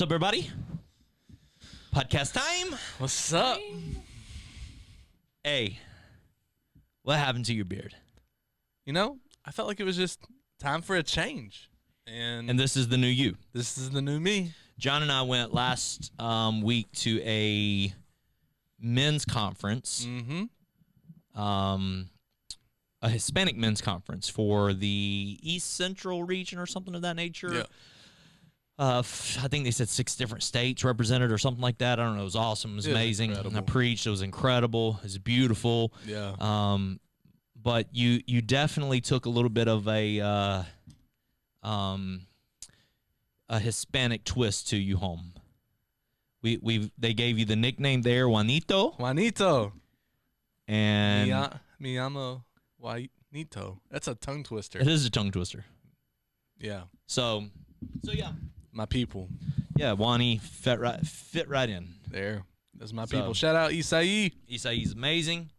What's up, everybody? Podcast time. What's up? Hey, what happened to your beard? You know, I felt like it was just time for a change. And this is the new you. This is the new me. John and I went last week to a men's conference, a Hispanic men's conference for the East Central region or something of that nature. Yeah. I think they said 6 different states represented or something like that. I don't know. It was awesome. It was amazing. incredible. I preached. It was incredible. It was beautiful. Yeah. But you definitely took a little bit of a Hispanic twist to you home. They gave you the nickname there, Juanito. Juanito. And Mi llamo Juanito. That's a tongue twister. it is a tongue twister. Yeah. So yeah. My people. Yeah, Wani fit right in. There. That's my So- people. Shout out Isai. Isai's amazing.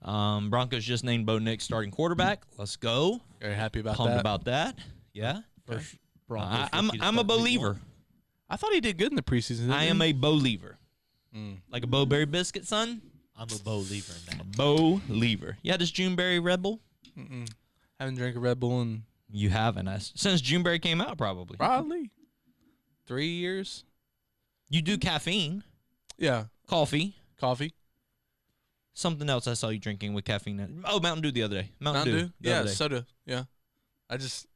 Broncos just named Bo Nix starting quarterback. Let's go. Very happy about Pumped that. about that. Yeah. First Broncos I'm rookie to a start week believer. one. I thought he did good in the preseason. didn't I he? am a believer. Mm. Like a Bo-berry biscuit, son. I'm a believer in that. Believer. You had this Juneberry Red Bull? Mm-mm. Haven't drank a Red Bull in You haven't. Since Juneberry came out, probably. probably 3 years. You do caffeine, Yeah. coffee, Coffee. something else I saw you drinking with caffeine. Oh, Mountain Dew the other day. Mountain Dew. the Yeah, other day. soda. Yeah. I just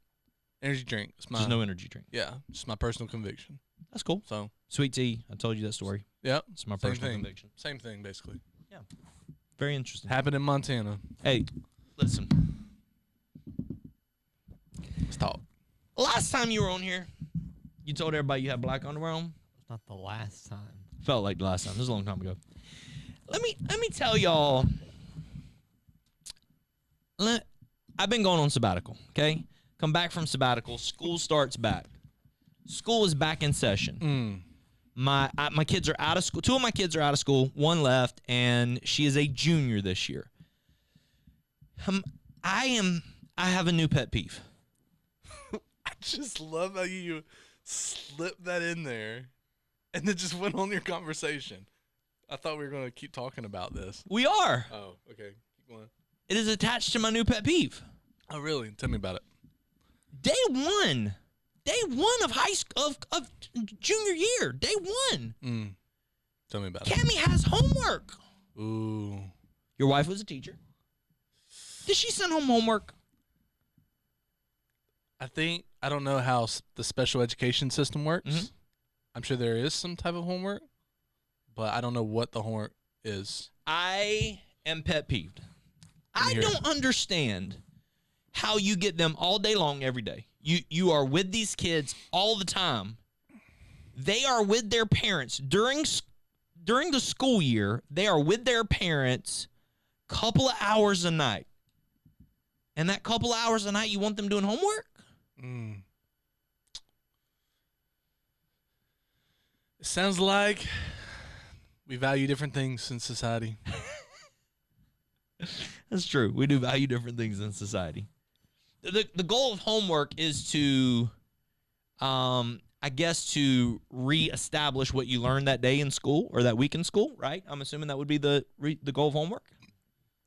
energy drink. It's my Just no energy drink. yeah, just my personal conviction. That's cool. So Sweet tea. I told you that story. yeah, It's my Same personal thing. conviction. same thing basically. Very interesting. Happened in Montana. Hey, listen. Let's talk. Last time you were on here, you told everybody you had black underwear on. It's not the last time. Felt like the last time. This is a long time ago. Let me tell y'all. I've been going on sabbatical. Okay, come back from sabbatical. School starts back. School is back in session. My kids are out of school. 2 of my kids are out of school. 1 left, and she is a junior this year. I have a new pet peeve. I just love how you slipped that in there, and then just went on your conversation. I thought we were gonna keep talking about this. We are. Oh, okay. Keep going. It is attached to my new pet peeve. Oh, really? Tell me about it. Day one of high school of junior year. Day 1. Tell me about it. Cammy has homework. Ooh. Your wife was a teacher. Did she send home homework? I don't know how the special education system works. Mhm. I'm sure there is some type of homework, but I don't know what the homework is. I am pet peeved. I hear don't understand how you get them all day long every day. You are with these kids all the time. They are with their parents during the school year. They are with their parents couple of hours a night. And that couple of hours a night, you want them doing homework? It sounds like we value different things in society. That's true. We do value different things in society. The goal of homework is to, I guess, to reestablish what you learned that day in school or that week in school, right? I'm assuming that would be the goal of homework.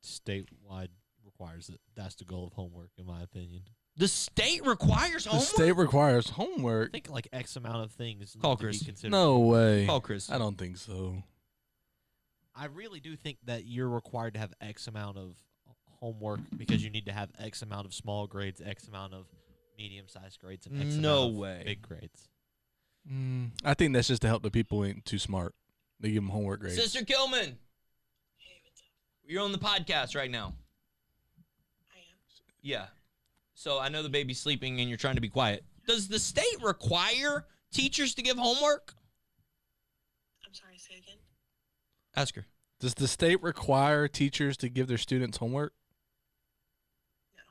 Statewide requires it. That's the goal of homework, in my opinion. The state requires The homework. state requires I homework. think like X amount of things Call need to be Chris. considered. No way. Call Chris. I don't think so. I really do think that you're required to have X amount of homework because you need to have X amount of small grades, X amount of medium-sized grades, and X No amount of way. big grades. I think that's just to help the people who ain't too smart. They give them homework grades. Sister Kilman. You're on the podcast right now. I am. Yeah. So I know the baby's sleeping and you're trying to be quiet. Does the state require teachers to give homework? I'm sorry, say again. Ask her. Does the state require teachers to give their students homework? No.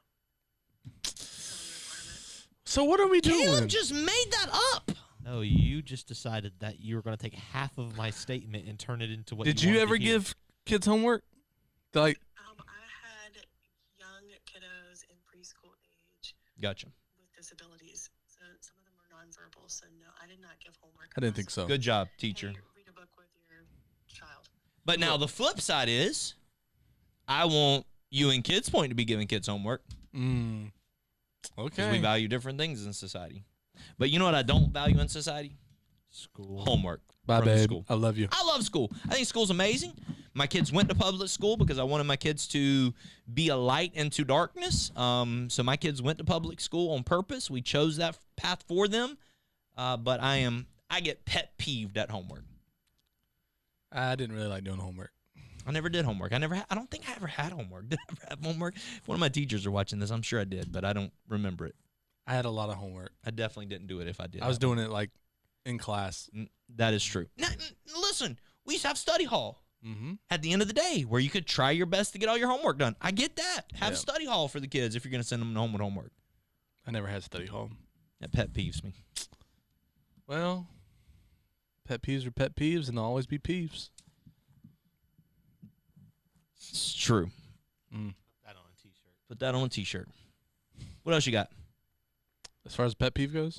It's not a requirement. So what are we doing? Caleb just made that up. No, you just decided that you were going to take half of my statement and turn it into what Did you you wanted ever to hear. give kids homework? Like, I had young kiddos in preschool age Gotcha. with disabilities. So some of them were nonverbal. So no, I did not give homework. homework. I didn't think so. Good job, teacher. Read a book with your child. But now the flip side is, I want you and Kids Point to be giving kids homework. Mm. Because Okay. we value different things in society. But you know what I don't value in society? School. Homework. Bye, from the babe. school. I love you. I love school. I think school's amazing. My kids went to public school because I wanted my kids to be a light into darkness. So my kids went to public school on purpose. We chose that path for them. But I get pet peeved at homework. I didn't really like doing homework. I never did homework. I don't think I ever had homework. Did I ever have homework? If one of my teachers are watching this, I'm sure I did, but I don't remember it. I had a lot of homework. I definitely didn't do it if I did. I was doing it like in class. That is true. Now, listen, we used to have study hall Mm-hmm. at the end of the day where you could try your best to get all your homework done. I get that. Have Yeah. study hall for the kids if you're going to send them home with homework. I never had study hall. That pet peeves me. Well, pet peeves are pet peeves, and they'll always be peeves. It's true. Mm. That on a t-shirt. Put that on a t-shirt. What else you got? As far as pet peeve goes,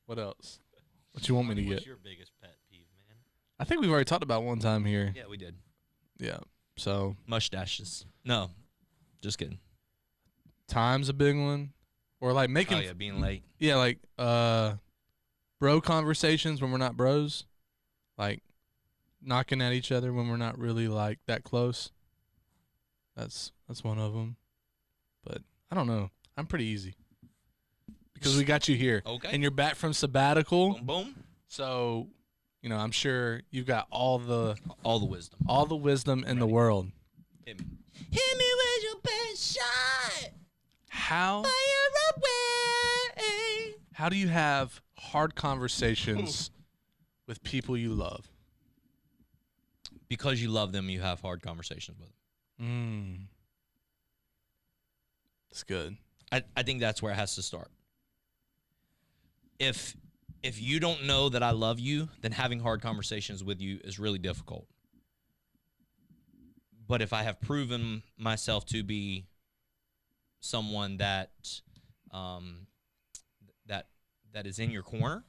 what else? What you want me to What's get? your biggest pet peeve, man? I think we've already talked about one time here. Yeah, we did. Yeah. So Mustaches. No, just kidding. time's a big one, or like making Oh, yeah, being late. like bro conversations when we're not bros, like knocking at each other when we're not really like that close. That's one of them. But I don't know. I'm pretty easy because we got you here, Okay. and you're back from sabbatical. Boom, boom. So, I'm sure you've got all the All the wisdom. wisdom in the world. Hit me. Hit me with your best shot. How Fire away. how do you have hard conversations with people you love? Because you love them, you have hard conversations with them. It's good. I think that's where it has to start. If you don't know that I love you, then having hard conversations with you is really difficult. But if I have proven myself to be someone that that is in your corner,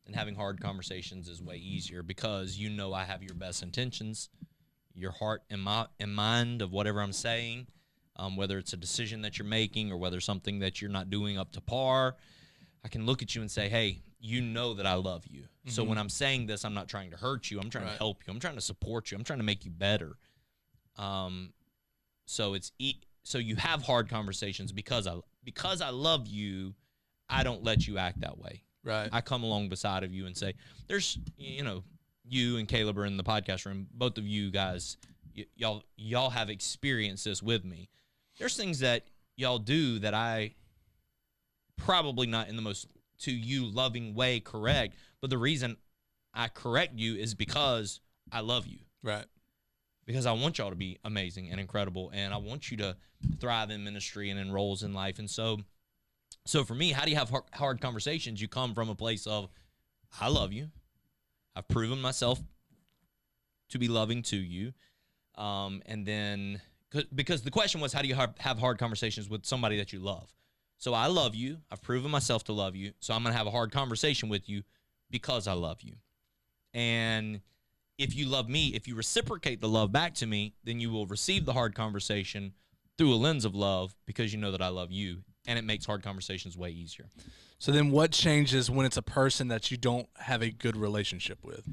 then having hard conversations is way easier because you know I have your best intentions, your heart and mind of whatever I'm saying, whether it's a decision that you're making or whether something that you're not doing up to par. I can look at you and say, hey, you know that I love you. So when I'm saying this, I'm not trying to hurt you. I'm trying to help you. I'm trying to support you. I'm trying to make you better. So so you have hard conversations because I love you. I don't let you act that way. Right. I come along beside of you and say, there's, you and Caleb are in the podcast room. Both of you guys, y'all have experienced this with me. There's things that y'all do that I probably not in the most to you loving way correct, but the reason I correct you is because I love you. Right. Because I want y'all to be amazing and incredible, and I want you to thrive in ministry and in roles in life. And so for me, how do you have hard conversations? You come from a place of, I love you. I've proven myself to be loving to you. And then, because the question was, how do you have hard conversations with somebody that you love? So I love you. I've proven myself to love you. So I'm going to have a hard conversation with you because I love you. And if you love me, if you reciprocate the love back to me, then you will receive the hard conversation through a lens of love because you know that I love you. And it makes hard conversations way easier. So then what changes when it's a person that you don't have a good relationship with?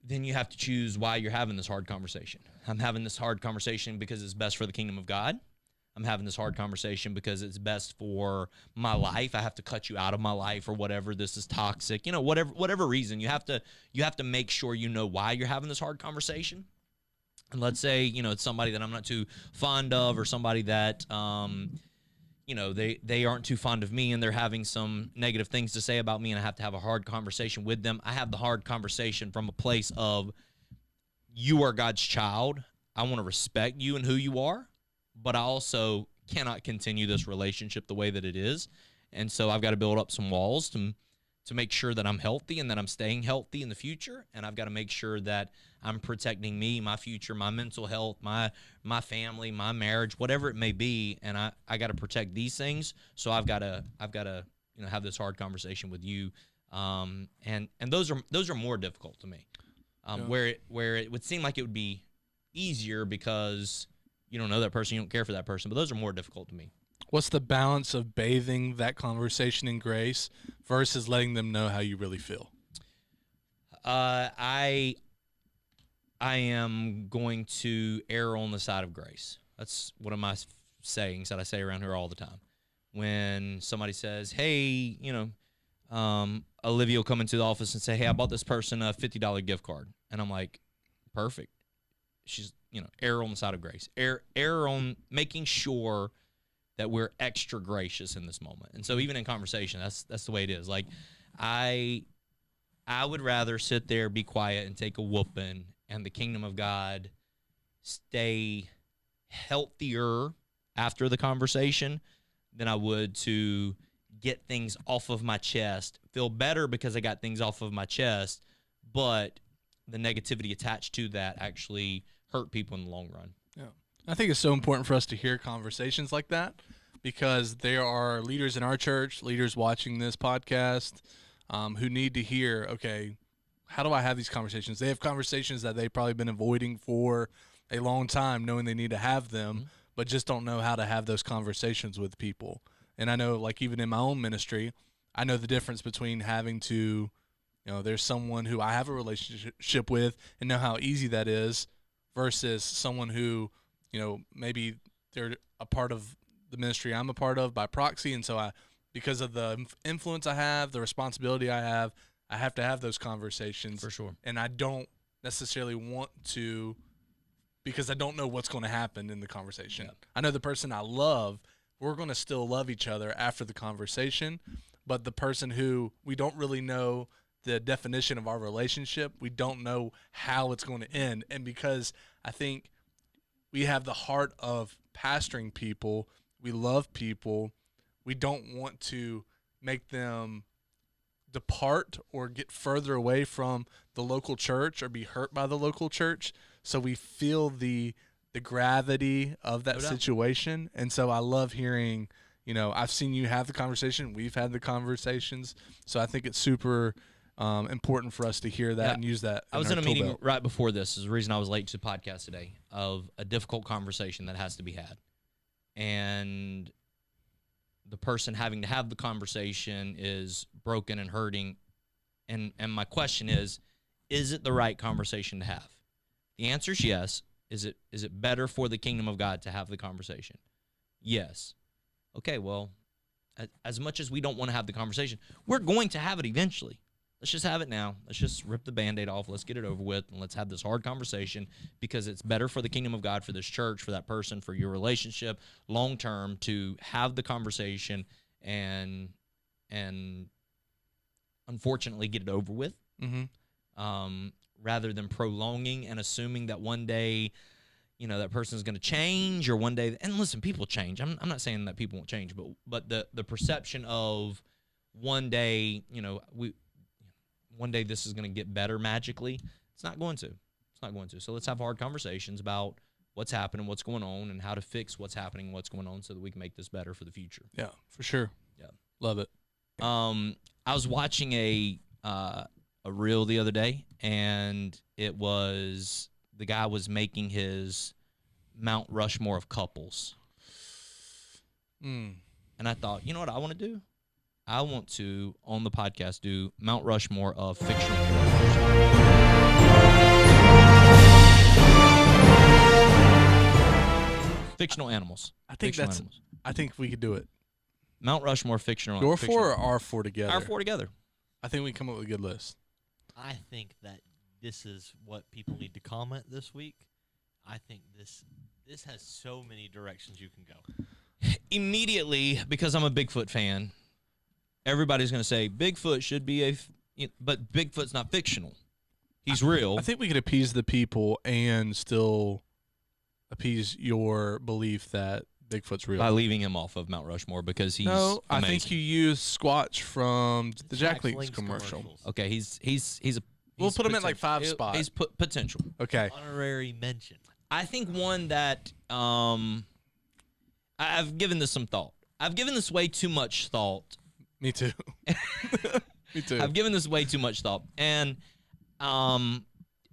Then you have to choose why you're having this hard conversation. I'm having this hard conversation because it's best for the kingdom of God. I'm having this hard conversation because it's best for my life. I have to cut you out of my life or whatever. This is toxic. Whatever reason. You have to make sure you know why you're having this hard conversation. And let's say, it's somebody that I'm not too fond of or somebody that they aren't too fond of me and they're having some negative things to say about me and I have to have a hard conversation with them. I have the hard conversation from a place of, you are God's child. I want to respect you and who you are, but I also cannot continue this relationship the way that it is. And so I've got to build up some walls to make sure that I'm healthy and that I'm staying healthy in the future. And I've got to make sure that I'm protecting me, my future, my mental health, my family, my marriage, whatever it may be. And I got to protect these things. So I've got to have this hard conversation with you And those are more difficult to me. Where it would seem like it would be easier because you don't know that person, you don't care for that person, but those are more difficult to me. What's the balance of bathing that conversation in grace versus letting them know how you really feel? I am going to err on the side of grace. That's one of my sayings that I say around here all the time. When somebody says, hey, Olivia will come into the office and say, hey, I bought this person a $50 gift card. And I'm like, perfect. She's, err on the side of grace. Err on making sure that we're extra gracious in this moment. And so even in conversation, that's the way it is. Like, I would rather sit there, be quiet, and take a whooping, and the kingdom of God stay healthier after the conversation than I would to get things off of my chest, feel better because I got things off of my chest, but the negativity attached to that actually hurt people in the long run. Yeah. I think it's so important for us to hear conversations like that because there are leaders in our church, leaders watching this podcast, who need to hear, okay, how do I have these conversations? They have conversations that they've probably been avoiding for a long time, knowing they need to have them, but just don't know how to have those conversations with people. And I know, like, even in my own ministry, I know the difference between having to, there's someone who I have a relationship with and know how easy that is versus someone who, maybe they're a part of the ministry I'm a part of by proxy. And so because of the influence I have, the responsibility I have to have those conversations. For sure. And I don't necessarily want to because I don't know what's going to happen in the conversation. Yeah. I know the person I love, we're going to still love each other after the conversation, but the person who we don't really know the definition of our relationship, we don't know how it's going to end. And because I think we have the heart of pastoring people, we love people, we don't want to make them depart or get further away from the local church or be hurt by the local church. So we feel the gravity of that situation. And so I love hearing, I've seen you have the conversation. We've had the conversations. So I think it's super important for us to hear that and use that. I was in a meeting right before this. Is the reason I was late to the podcast today, of a difficult conversation that has to be had. And the person having to have the conversation is broken and hurting. And my question is it the right conversation to have? The answer is yes. Is it better for the kingdom of God to have the conversation? Yes. Okay, well, as much as we don't want to have the conversation, we're going to have it eventually. Let's just have it now. Let's just rip the Band-Aid off. Let's get it over with, and let's have this hard conversation because it's better for the kingdom of God, for this church, for that person, for your relationship, long-term, to have the conversation and unfortunately get it over with, rather than prolonging and assuming that one day, that person is going to change, or one day. And listen, people change. I'm not saying that people won't change, but the perception of one day, one day this is going to get better magically. It's not going to. It's not going to. So let's have hard conversations about what's happening, what's going on, and how to fix what's happening, what's going on, so that we can make this better for the future. Yeah, for sure. Yeah, love it. I was watching a reel the other day, and it was the guy was making his Mount Rushmore of couples. And I thought, you know what I want to do? I want to, on the podcast, do Mount Rushmore of fictional characters. Fictional animals. I think we could do it. Mount Rushmore fictional. Your four or our four together? Our four together. I think we can come up with a good list. I think that this is what people need to comment this week. I think this has so many directions you can go. Immediately, because I'm a Bigfoot fan, everybody's going to say Bigfoot should be but Bigfoot's not fictional. He's real. I think we could appease the people and still appease your belief that Bigfoot's real by leaving him off of Mount Rushmore because he's amazing. I think you use Squatch from the Jack Link's commercial. Commercials. Okay, he's We'll put him at like 5 spots. He's potential. Okay. Honorary mention. I think one that I've given this some thought. I've given this way too much thought. Me too. Me too. I've given this way too much thought, and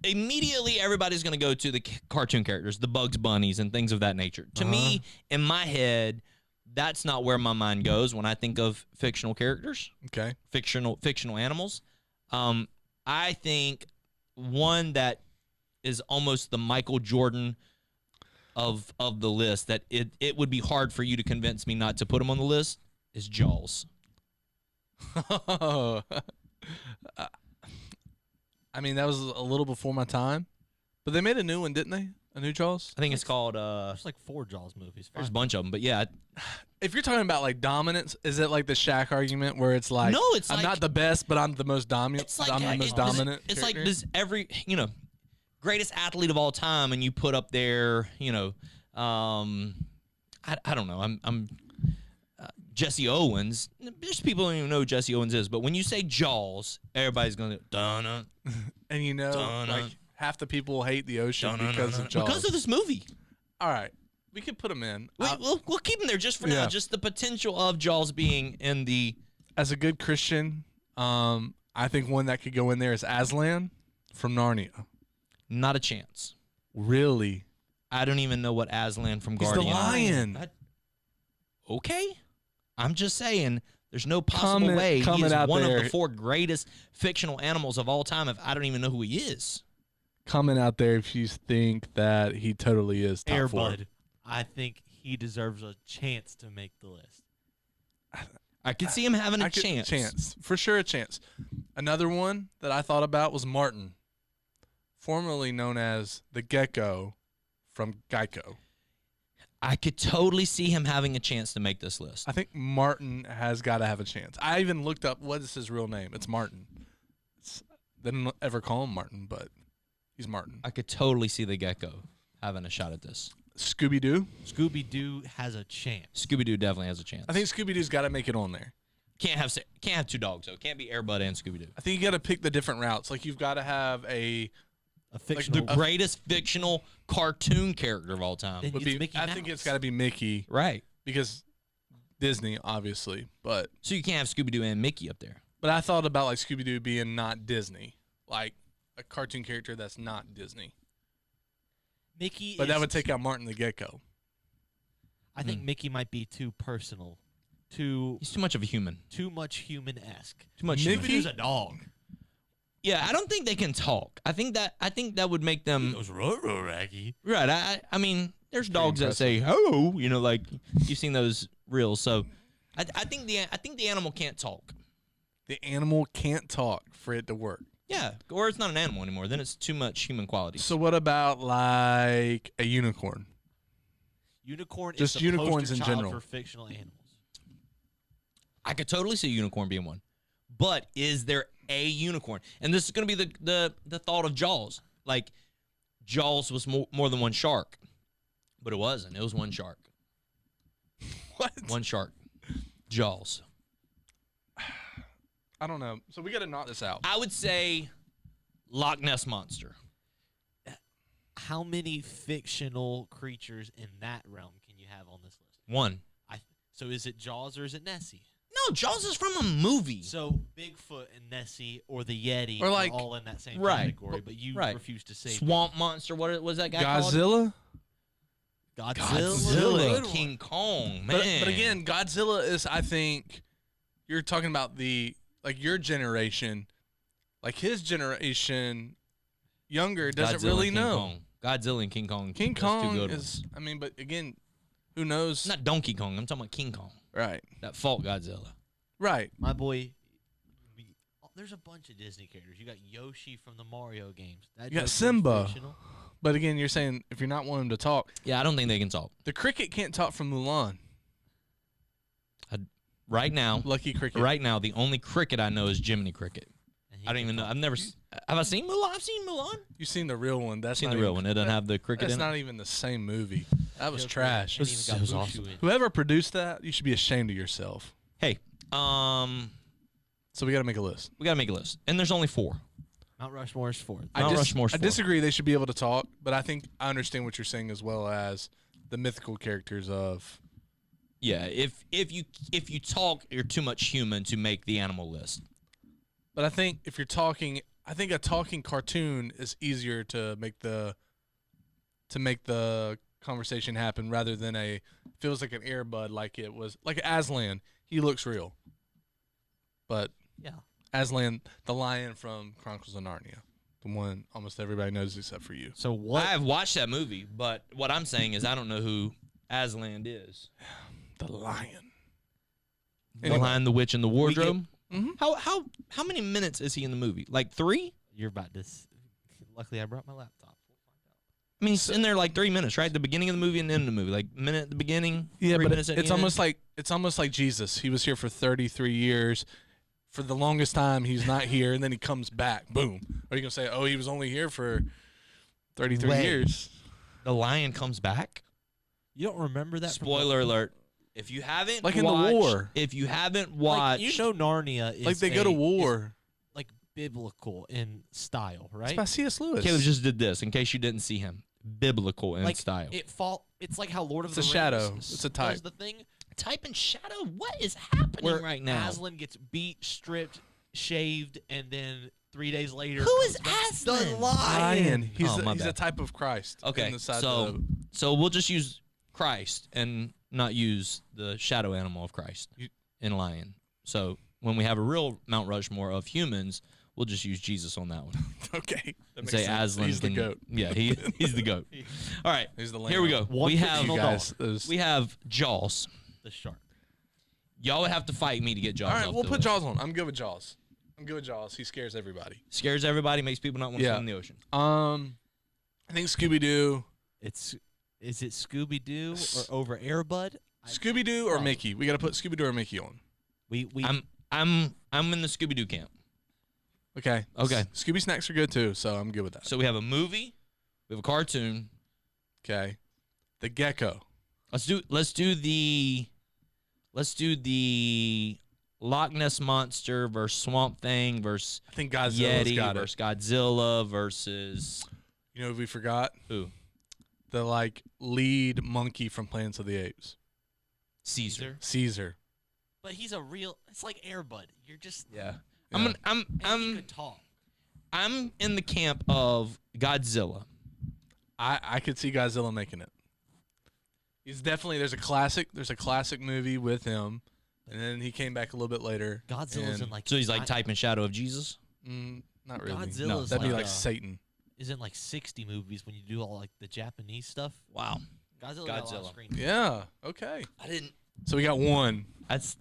immediately everybody's going to go to the cartoon characters, the Bugs Bunnies and things of that nature. To me, in my head, that's not where my mind goes when I think of fictional characters. Okay. Fictional animals. I think one that is almost the Michael Jordan of the list, that it would be hard for you to convince me not to put him on the list, is Jaws. I mean, that was a little before my time, but they made a new one, didn't they? A new Jaws? I think it's called There's like 4 Jaws movies. there's a 5. bunch of them, but yeah. If you're talking about like dominance, is it like the Shaq argument where it's like, No, it's I'm like- not the best, but I'm the most dominant. It's like I'm the most dominant. It's like character? this every greatest athlete of all time, and you put up there I don't know. I'm Jesse Owens. There's people who don't even know who Jesse Owens is, but when you say Jaws, everybody's gonna dun And you know, Dun-dun. like half the people hate the ocean because of Jaws. because of this movie. All right, we could put them in. We'll keep them there just for now. Yeah. Just the potential of Jaws being in the. As a good Christian, I think one that could go in there is Aslan from Narnia. Not a chance. Really? I don't even know what Aslan from He's the Guardian. lion. Okay, I'm just saying. There's no possible way he coming is out one there. of the 4 greatest fictional animals of all time if I don't even know who he is. Comment out there if you think that he totally is top 4. Airbud. I think he deserves a chance to make the list. I could see him having a Chance. chance. For sure a chance. Another one that I thought about was Martin, formerly known as the Gecko from Geico. I could totally see him having a chance to make this list. I think Martin has got to have a chance. I even looked up what is his real name. It's Martin. They didn't ever call him Martin, but he's Martin. I could totally see the Gecko having a shot at this. Scooby-Doo. Scooby-Doo has a chance. Scooby-Doo definitely has a chance. I think Scooby-Doo's got to make it on there. can't have 2 dogs though. Can't be Air Bud and Scooby-Doo. I think you got to pick the different routes. Like you've got to have a fictional. The greatest fictional cartoon character of all time. Then would it's be. Mickey I think Mouse. it's got to be Mickey Right. because Disney, obviously. But So you can't have Scooby-Doo and Mickey up there. I thought about like Scooby-Doo being not Disney, like a cartoon character that's not Disney. Mickey. But that is- would take out Martin the Gecko. I think Mickey might be too personal, He's too much of a human. too much human-esque. Too much Mickey? human. Scooby-Doo's a dog. Yeah, I don't think they can talk. I think that would make them Those Raggy. right. I mean, there's dogs that say "ho," like you've seen those reels. So, I think the animal can't talk. The animal can't talk for it to work. Yeah, or it's not an animal anymore. Then it's too much human quality. So what about like a unicorn? Unicorn Just is the unicorns poster in child general. for fictional animals. I could totally see a unicorn being one, but is there a unicorn? And this is going to be the thought of Jaws. Like Jaws was more than one shark, but it wasn't. It was one shark. What? One shark. Jaws. I don't know. So we got to knock this out. I would say Loch Ness Monster. How many fictional creatures in that realm can you have on this list? One. So is it Jaws or is it Nessie? No, Jaws is from a movie. So Bigfoot and Nessie or the Yeti Or like- are all in that same Right. category, but you Right. refuse to say Swamp Monster. What was that guy called? Godzilla? Godzilla. Godzilla. And King Kong, man. But again, Godzilla is, I think, you're talking about your generation, like his generation, younger, doesn't Godzilla really and King know. Kong. Godzilla and King Kong. King That's two Kong good is, ones. but again, who knows? Not Donkey Kong. I'm talking about King Kong. Right. That fought Godzilla. Right. My boy, there's a bunch of Disney characters. You got Yoshi from the Mario games. That You got joke's Simba. fictional. But again, you're saying if you're not wanting to talk, Yeah, I don't think they can talk. the cricket can't talk from Mulan. Right now, Lucky cricket. the only cricket I know is Jiminy Cricket. And he I don't can even know. talk. I've never. Have I seen Mulan? I've seen Mulan. You've seen the real one. That's I've seen not the real even- one. It doesn't have the cricket That's in it. not even the same movie. That was Joker trash. ain't even got It was Mushu awesome. in. Whoever produced that, you should be ashamed of yourself. Hey, So we got to make a list. we gotta make a list, and there's only 4. Mount Rushmore is fourth. Mount Rushmore's I 4. disagree. They should be able to talk, but I think I understand what you're saying as well as the mythical characters of. Yeah, if you talk, you're too much human to make the animal list. But I think if you're talking, I think a talking cartoon is easier to make the conversation happen rather than feels like an Airbud, like it was like Aslan. He looks real, but Yeah. Aslan, the lion from Chronicles of Narnia, the one almost everybody knows except for you. So what? I've watched that movie, but what I'm saying is I don't know who Aslan is. The lion. The Anyway. Lion, the Witch, and the Wardrobe. Mhm. How many minutes is he in the movie? Like 3? You're about to. Luckily, I brought my laptop. We'll find out. I mean, he's in there like 3 minutes, right? The beginning of the movie and the end of the movie. Like minute at the beginning. Yeah, 3 but minutes at the it's end. almost like Jesus. He was here for 33 years. For the longest time, he's not here, and then he comes back. Boom. Are you gonna say, "Oh, he was only here for 33 Wait. years"? The lion comes back. You don't remember that? from Spoiler alert. If you haven't Like in the watched, war. if you haven't Like, watched, you know, Narnia is Like they go to is, war. like biblical in style, It's right? by C.S. Lewis. Caleb just did this in case you didn't see him. Biblical in like style. It's like how Lord of It's the a Rings shadow. It's a type. does the thing Type in shadow. What is happening where right now? Aslan gets beat, stripped, shaved, and then 3 days later. Who is comes back. Aslan? The lion. He's Oh, my he's a bad. type of Christ. Okay, in the side so of the, so we'll just use Christ and not use the shadow animal of Christ in lion. So when we have a real Mount Rushmore of humans, we'll just use Jesus on that one. okay. That And makes say sense. Aslan. He's the can- goat. Yeah, he's the goat. All right, He's the lamb. here we go. One We have fictional You guys. those- we have Jaws. The shark. Y'all would have to fight me to get Jaws. all right, off we'll the put list. Jaws on. I'm good with Jaws. He scares everybody. Scares everybody, makes people not want to Yeah. swim in the ocean. I think Scooby Doo. Is it Scooby Doo or over Airbud? Scooby Doo or Oh. Mickey? We got to put Scooby Doo or Mickey on. We I'm in the Scooby Doo camp. Okay. Okay. Scooby snacks are good too, so I'm good with that. So we have a movie, we have a cartoon. Okay. The gecko. Let's do the Loch Ness monster versus Swamp Thing versus I think Godzilla's Yeti got it. versus Godzilla versus You know who we forgot? who? The lead monkey from Planets of the Apes. Caesar. Caesar. But he's a real. It's like Airbud. You're just. Yeah. Yeah. And he could talk. I'm in the camp of Godzilla. I could see Godzilla making it. He's definitely there's a classic movie with him, and then he came back a little bit later. Godzilla's and, in like. So he's like typing Shadow of Jesus. not really. Godzilla's No, that'd be like like a- Satan. Is in like 60 movies when you do all like the Japanese stuff. Wow. Godzilla. Got a lot of Godzilla. screen. Yeah. Okay. I didn't. So we got one. That's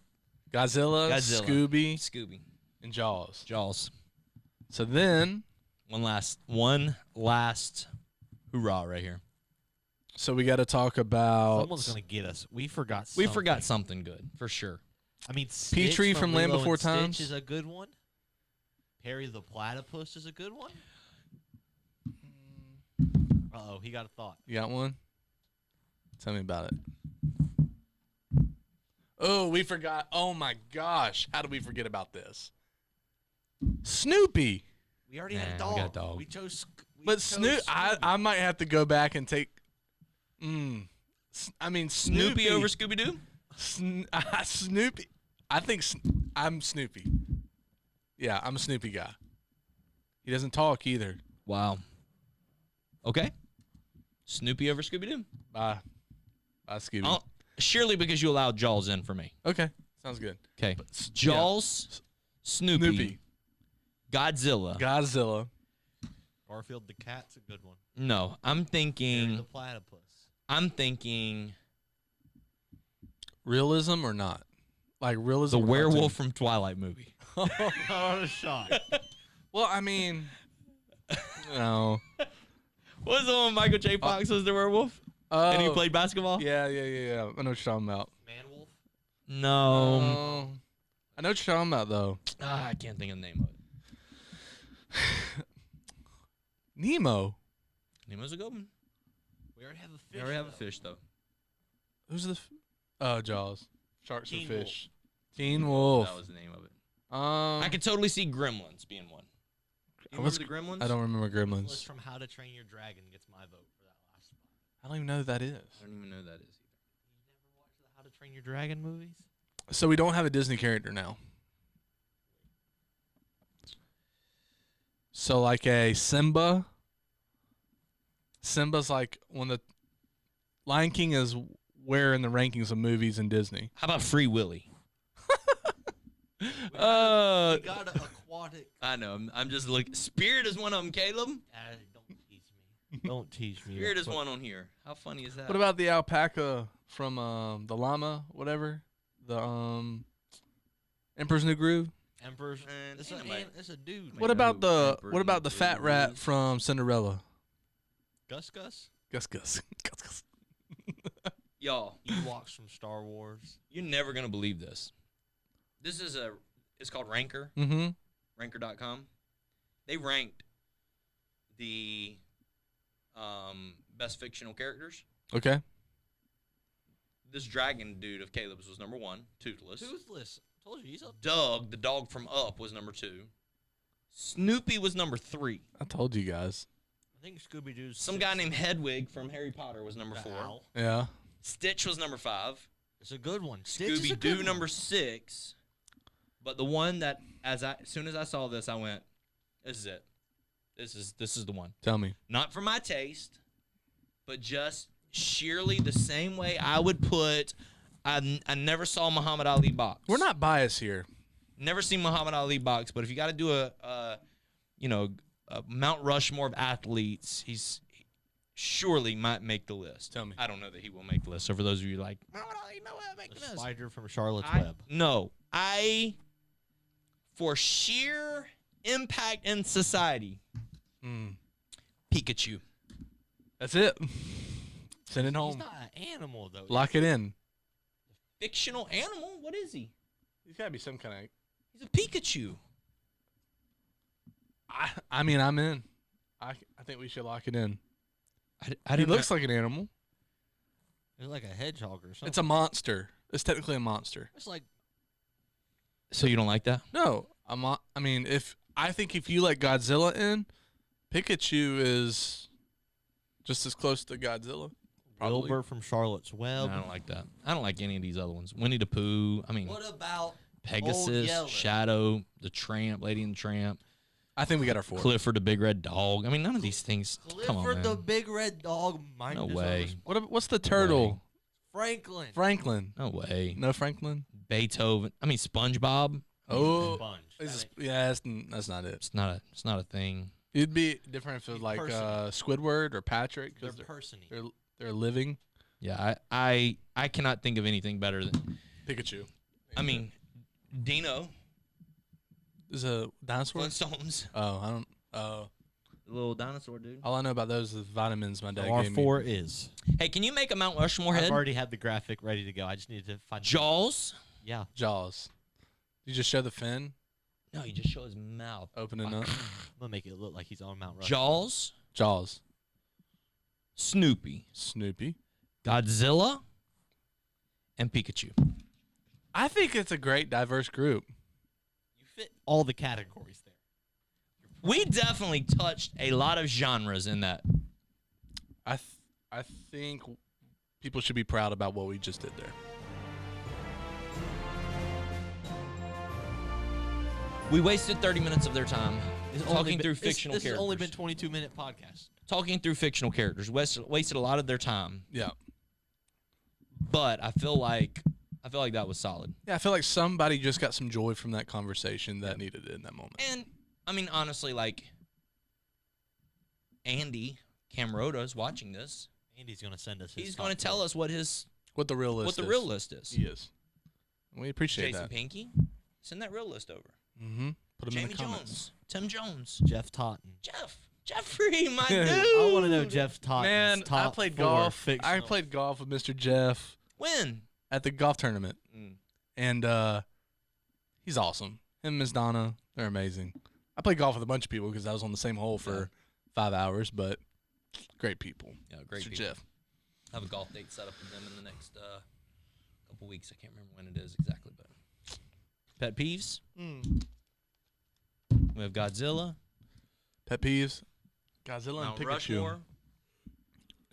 Godzilla, Godzilla. Scooby, Scooby. and Jaws. Jaws. So then, One last hoorah right here. so we got to talk about Someone's gonna get us. We forgot. We something. forgot something good for sure. I mean, Petrie Stitch from Land Lilo Before and Stitch Times. is a good one. Perry the Platypus is a good one. Uh-oh, he got a thought. You got one? Tell me about it. Oh, we forgot. Oh my gosh. How did we forget about this? Snoopy. We already had a Nah, we dog. got a dog. We chose. But Snoopy, I might have to go back and take. I mean, Snoopy over Scooby Doo? Snoopy. I think I'm Snoopy. Yeah, I'm a Snoopy guy. He doesn't talk either. Wow. Okay. Snoopy over Scooby Doo? Bye, Scooby. Surely because you allowed Jaws in for me. Okay, sounds good. Okay. yeah. Jaws, Snoopy, Snoopy, Godzilla. Godzilla. Garfield the cat's a good one. No, I'm Perry thinking. the Platypus. I'm thinking Realism or not? Like realism. the or werewolf from Twilight movie. Not a shot. Well, I mean, no. What was the one Michael J. Fox was the werewolf? Oh, And he played basketball? Yeah. I know what you're talking about. Manwolf. No. I know what you're talking about though. I can't think of the name of it. Nemo. Nemo's a good one. We already have a fish. We already have a though. fish, though. Who's the? Oh, Jaws. Sharks Teen or fish? Teen Wolf. That was the name of it. I I could totally see Gremlins being one. You What's- remember the Gremlins? I don't remember Nicholas Gremlins. from How to Train Your Dragon gets my vote for that last spot. I don't even know who that is. I don't even know who that is either. You never watched the How to Train Your Dragon movies? So we don't have a Disney character now. So like a Simba. Simba's like when the Lion King is where in the rankings of movies in Disney. How about Free Willy? We got an aquatic. I know. I'm just looking. Spirit is one of them, Caleb. Don't tease me. Don't tease me. Spirit is one on here. How funny is that? What about the alpaca from the llama, whatever? The Emperor's New Groove? Emperor's. Man, It's anyway. a dude. What about the Emperor's New fat rat Groove. from Cinderella? Gus Gus? Gus Gus. Gus Gus. Y'all, Ewoks from Star Wars. you're never gonna believe this. This is it's called Ranker, Mm-hmm. ranker.com. They ranked the best fictional characters. Okay. This dragon dude of Caleb's was number 1, Toothless. Toothless. Told you he's up. Doug, the dog from Up, was number 2. Snoopy was number 3. I told you guys. I think Scooby Doo's. Some guy named Hedwig from Harry Potter was number 4. Yeah. Stitch was number 5. It's a good one. Stitch is a Scooby good Doo one. number 6. But the one that as soon as I saw this, I went, "This is it. This is the one." Tell me. Not for my taste, but just sheerly the same way I would put. I never saw Muhammad Ali box. We're not biased here. Never seen Muhammad Ali box, but if you got to do a Mount Rushmore of athletes, he surely might make the list. Tell me. I don't know that he will make the list. So for those of you like, Muhammad Ali, no way I'm making The this. spider from Charlotte's I- Web. No, for sheer impact in society, Pikachu. That's it. Send it He's home. not an animal though. Lock it in. Fictional animal? What is he? He's got to be some kind of. He's a Pikachu. I mean, I'm in. I think we should lock it in. I He looks like an animal. It's like a hedgehog or something. It's a monster. It's technically a monster. It's like So you don't like that? No, I mean, if you let Godzilla in, Pikachu is just as close to Godzilla. Probably. Wilbur from Charlotte's No, Web. I don't like that. I don't like any of these other ones. Winnie the Pooh. I mean, What about Old Pegasus, Yeller? Shadow, the Tramp, Lady and the Tramp, I think we got our 4. Clifford the Big Red Dog. I mean, none of these things. Come on, Clifford man. the Big Red Dog. No way. What's the turtle? Franklin. Franklin. No way. No Franklin. Beethoven. I mean, SpongeBob. Oh, Sponge. that's not it. It's not a thing. It'd be different if it was Be like personal. Squidward or Patrick They're because persony. they're living. Yeah, I cannot think of anything better than. Pikachu. I mean, Dino, Is a dinosaur. Flintstones, Oh, I don't. Oh, the little dinosaur dude. all I know about those is vitamins my dad Our gave me. 4 is. Hey, can you make a Mount Rushmore I've head? already had the graphic ready to go. I just needed to find. Jaws. Yeah. Jaws. You just show the fin No, you just show his mouth. opening up. I'm gonna make it look like he's on Mount Rushmore. Jaws, Jaws. Snoopy, Snoopy. Godzilla, and Pikachu. I think it's a great diverse group. You fit all the categories there. We definitely touched a lot of genres in that. I think people should be proud about what we just did there. We wasted 30 minutes of their time It's talking only been- through this- fictional This has characters. only been 22-minute podcast. Talking through fictional characters. Wasted a lot of their time. Yeah. But I feel like that was solid. Yeah, I feel like somebody just got some joy from that conversation that needed it in that moment. And I mean, honestly, like Andy Camrota is watching this. Andy's gonna send us. His He's going to tell us what the real list is. He is. We appreciate Jason that. Pinky, send that real list over. Mm-hmm. Put them in Jamie the comments. Jones, Tim Jones, Jeff Totten. Jeffrey, my dude. I want to know Jeff Totten's Man, top I played 4 golf. fictional. I played golf with Mr. Jeff When? at the golf tournament, Mm. and he's awesome. Him and Miss Donna, they're amazing. I played golf with a bunch of people because I was on the same hole for 5 hours, but great people. Yeah, great Mr. people. Jeff. I have a golf date set up with them in the next couple weeks. I can't remember when it is exactly, but pet peeves. We have Godzilla, Pet peeves: Godzilla Mount and Pikachu. Rushmore.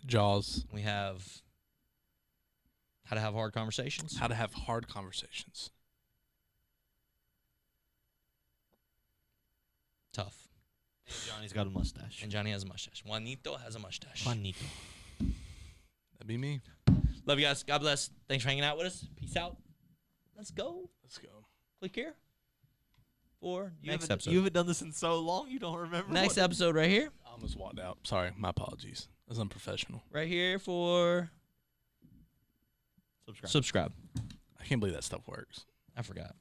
Jaws. We have how to have hard conversations. How to have hard Tough. Johnny's got a mustache. And Johnny has a mustache. Juanito has a mustache. Juanito. That'd be me. Love you guys. God bless. Thanks for hanging out with us. Peace out. Let's go. Let's go. Click here for You next haven't- episode. You haven't done this in so long, you don't remember. Next episode right here. I almost walked out. Sorry, my apologies. That's unprofessional. Right here for Subscribe. subscribe. I can't believe that stuff works. I forgot.